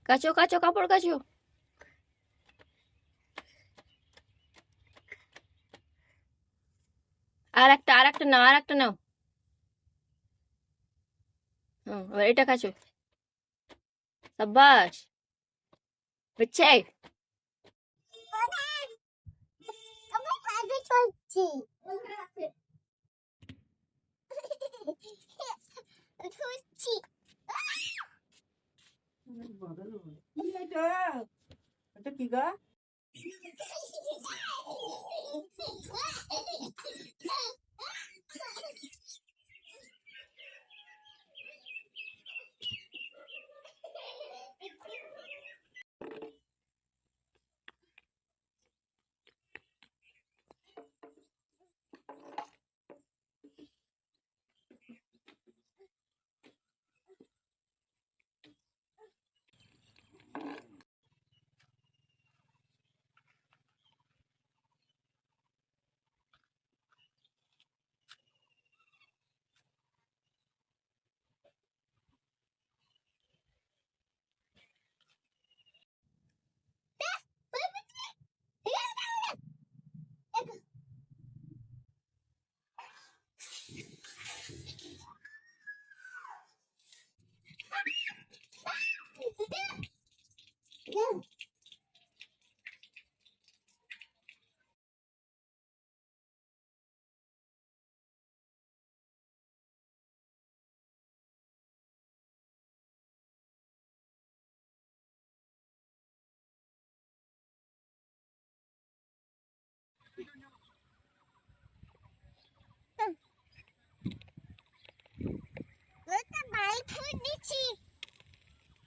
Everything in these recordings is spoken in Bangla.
কাচো কাচো, কাপড় কাচো। আর একটা নাও, আর একটা নাও। এবার এটা কাচো। সাব্বাস, হচ্ছে। এটা কি গা?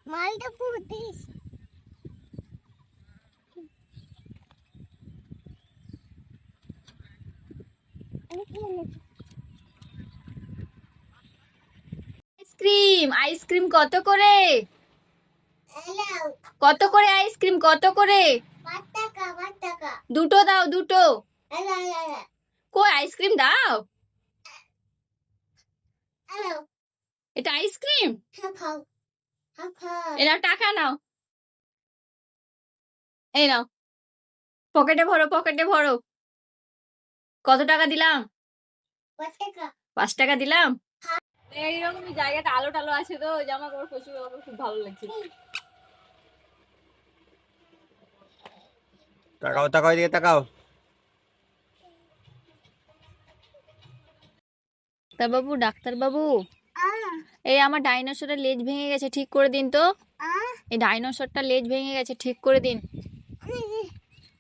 মালটা পুরো দিস। আইসক্রিম, আইসক্রিম কত করে? কত করে আইসক্রিম, কত করে? 5 টাকা 5 টাকা। দুটো দাও, দুটো। কই আইসক্রিম দাও। এটা আইসক্রিম। খাও খাও। এ নাও, টাকা নাও। এই নাও, পকেটে ভরো, পকেটে ভরো। কত টাকা দিলাম? 5 টাকা। 5 টাকা দিলাম। এইরকমই জায়গাটা আলো টালো আছে তো, জামা কাপড় প্রচুর, আমার খুব ভালো লাগছে। তাকাও তাকাও, এদিকে তাকাও। ডাক্তার বাবু, ডাক্তার বাবু, এই আমার ডাইনোসরের লেজ ভেঙে গেছে, ঠিক করে দিন তো। এই ডাইনোসরটা লেজ ভেঙে গেছে, ঠিক করে দিন।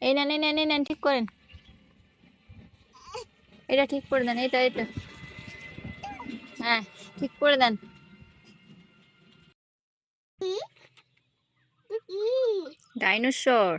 এই নেন, এই নেন, এই নেন, ঠিক করেন। এটা ঠিক করে দেন, এটা এটা। হ্যাঁ, ঠিক করে দেন। ডাইনোসর।